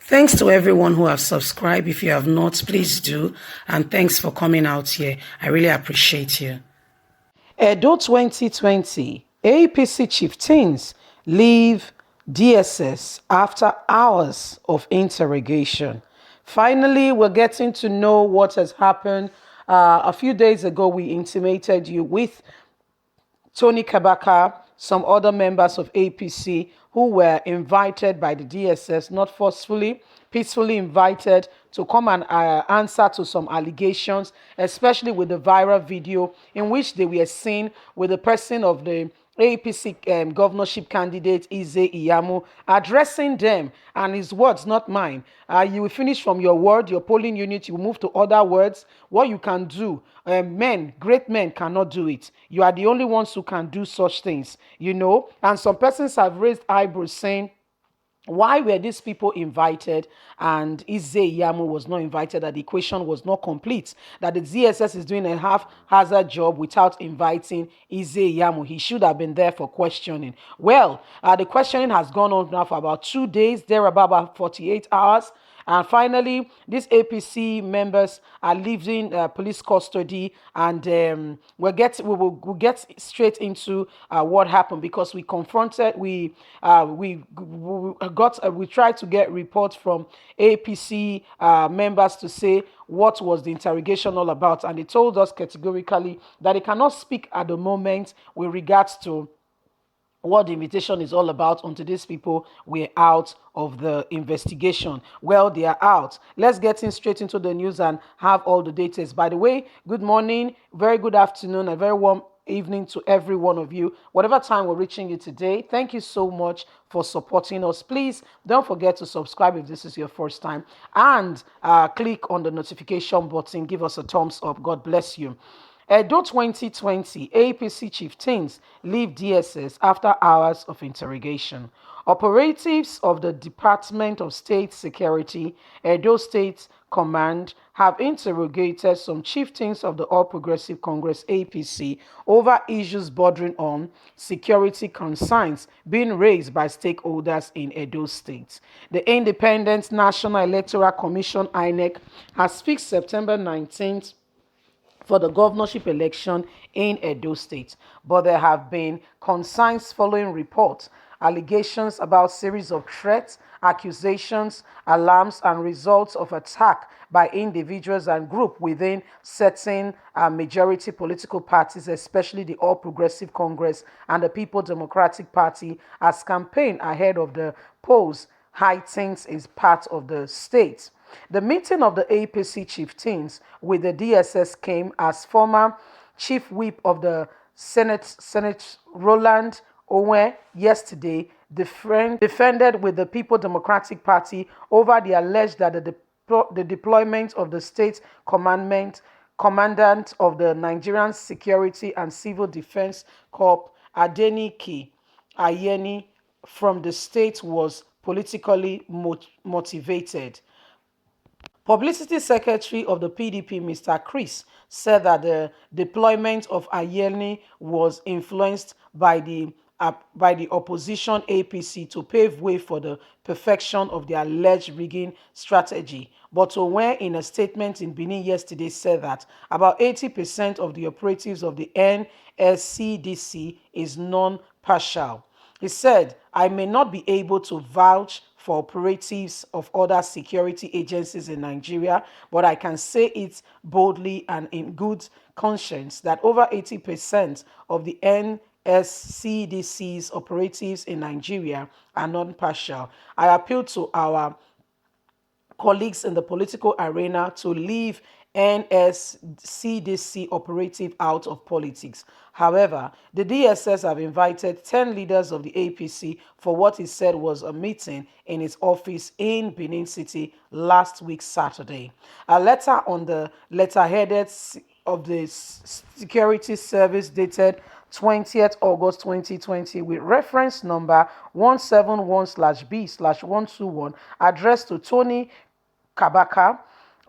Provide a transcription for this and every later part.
Thanks to everyone who have subscribed. If you have not, please do. And thanks for coming out here. I really appreciate you. Edo 2020, APC chieftains leave DSS after hours of interrogation. Finally, we're getting to know what has happened. A few days ago, we intimated you with Tony Kabaka, some other members of APC who were invited by the DSS, not forcefully, peacefully invited to come and answer to some allegations, especially with the viral video in which they were seen with the person of the APC governorship candidate Ize Iyamu addressing them, and his words, not mine. You will finish from your word, your polling unit, you move to other words. What you can do, men, great men cannot do it. You are the only ones who can do such things, you know. And some persons have raised eyebrows saying, why were these people invited and Ize Iyamu was not invited, that the equation was not complete, that the DSS is doing a haphazard job without inviting Ize Iyamu? He should have been there for questioning. Well, the questioning has gone on now for about 2 days, there about 48 hours. And finally, these APC members are leaving police custody, and we'll get straight into what happened, because we confronted, we tried to get reports from APC members to say what was the interrogation all about, and they told us categorically that they cannot speak at the moment with regards to what the invitation is all about until these people were out of the investigation. Well, they are out. Let's get in straight into the news and have all the details. By the way, good morning, very good afternoon, a very warm evening to every one of you, whatever time we're reaching you today. Thank you so much for supporting us. Please don't forget to subscribe if this is your first time, and click on the notification button. Give us a thumbs up. God bless you. Edo 2020, APC chieftains leave DSS after hours of interrogation. Operatives of the Department of State Security, Edo State Command, have interrogated some chieftains of the All Progressive Congress APC over issues bordering on security concerns being raised by stakeholders in Edo State. The Independent National Electoral Commission (INEC) has fixed September 19th for the governorship election in Edo State, but there have been concerns following reports, allegations about series of threats, accusations, alarms, and results of attack by individuals and groups within certain majority political parties, especially the All Progressive Congress and the People Democratic Party, as campaign ahead of the polls heightens is part of the state. The meeting of the APC chieftains with the DSS came as former chief whip of the Senate Roland Owen yesterday defended with the People Democratic Party over the alleged that the deployment of the state commandant of the Nigerian Security and Civil Defense Corps, Adeniki Ayeni, from the state was politically motivated. Publicity Secretary of the PDP, Mr. Chris, said that the deployment of Ayeni was influenced by the opposition APC to pave way for the perfection of the alleged rigging strategy. But Owen, in a statement in Benin yesterday, said that about 80% of the operatives of the NSCDC is non-partial. He said, I may not be able to vouch for operatives of other security agencies in Nigeria, but I can say it boldly and in good conscience that over 80% of the NSCDC's operatives in Nigeria are non-partial. I appeal to our colleagues in the political arena to leave NSCDC operative out of politics. However, the DSS have invited 10 leaders of the APC for what he said was a meeting in his office in Benin City last week, Saturday. A letter on the letterheaded of the Security Service dated 20th August 2020 with reference number 171/B/121 addressed to Tony Kabaka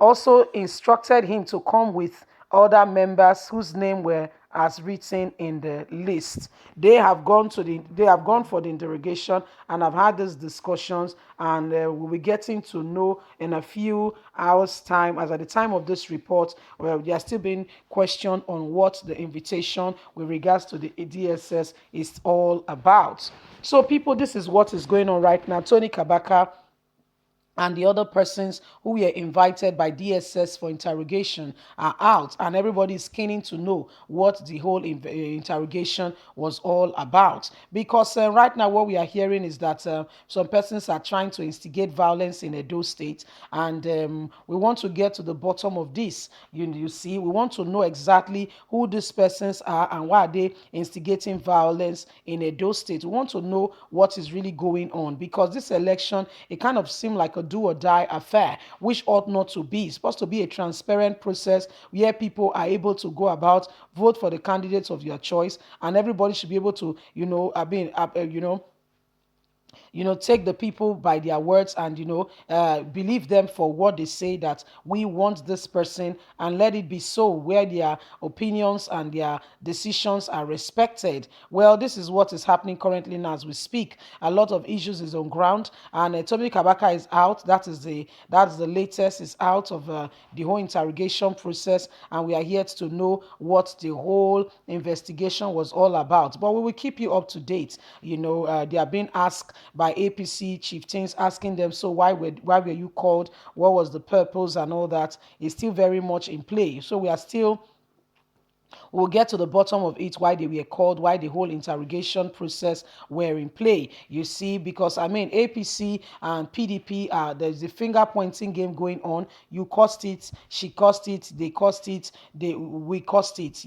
also instructed him to come with other members whose names were as written in the list. They have gone for the interrogation and have had these discussions, and we'll be getting to know in a few hours time, as at the time of this report, well, they are still being questioned on what the invitation with regards to the DSS is all about. So people, this is what is going on right now. Tony Kabaka and the other persons who were invited by DSS for interrogation are out, and everybody is keening to know what the whole interrogation was all about. Because right now, what we are hearing is that some persons are trying to instigate violence in Edo State, and we want to get to the bottom of this. You see, we want to know exactly who these persons are and why are they instigating violence in Edo State. We want to know what is really going on, because this election, it kind of seemed like a do or die affair, which ought not to be. It's supposed to be a transparent process where people are able to go about, vote for the candidates of your choice, and everybody should be able to, take the people by their words and believe them for what they say, that we want this person, and let it be so, where their opinions and their decisions are respected. Well, this is what is happening currently now as we speak. A lot of issues is on ground, and Toby Kabaka is out. That's the latest, is out of the whole interrogation process, and we are here to know what the whole investigation was all about. But we will keep you up to date. They are being asked by APC chieftains, asking them, so why were you called? What was the purpose and all that? Is still very much in play. So we'll get to the bottom of it, why they were called, why the whole interrogation process were in play. You see, because APC and PDP, there's a finger pointing game going on. You caused it, she caused it, they caused it, we caused it.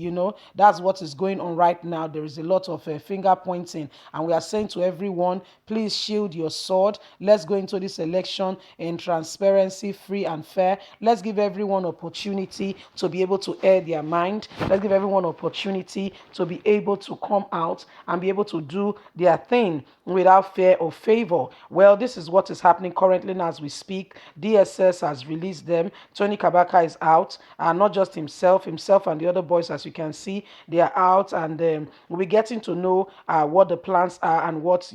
That's what is going on right now. There is a lot of finger pointing, and we are saying to everyone, please shield your sword. Let's go into this election in transparency, free and fair. Let's give everyone opportunity to be able to air their mind. Let's give everyone opportunity to be able to come out and be able to do their thing without fear or favor. Well, this is what is happening currently now as we speak. DSS has released them. Tony Kabaka is out, and not just himself and the other boys, as you can see, they are out, and we'll be getting to know what the plans are and what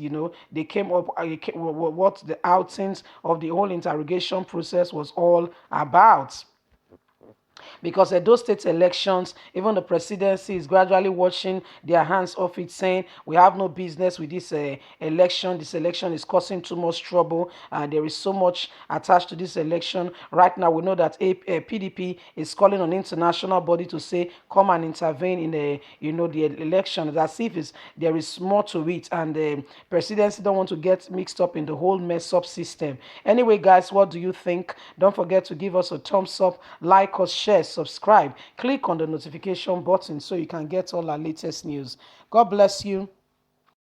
they came up, what the outings of the whole interrogation process was all about. Because at those state elections, even the presidency is gradually washing their hands off it, saying we have no business with this election. This election is causing too much trouble. There is so much attached to this election. Right now, we know that PDP is calling on international body to say come and intervene in the election, as if there is more to it, and the presidency don't want to get mixed up in the whole mess up system. Anyway, guys, what do you think? Don't forget to give us a thumbs up, like us, share, subscribe, click on the notification button so you can get all our latest news. God bless you.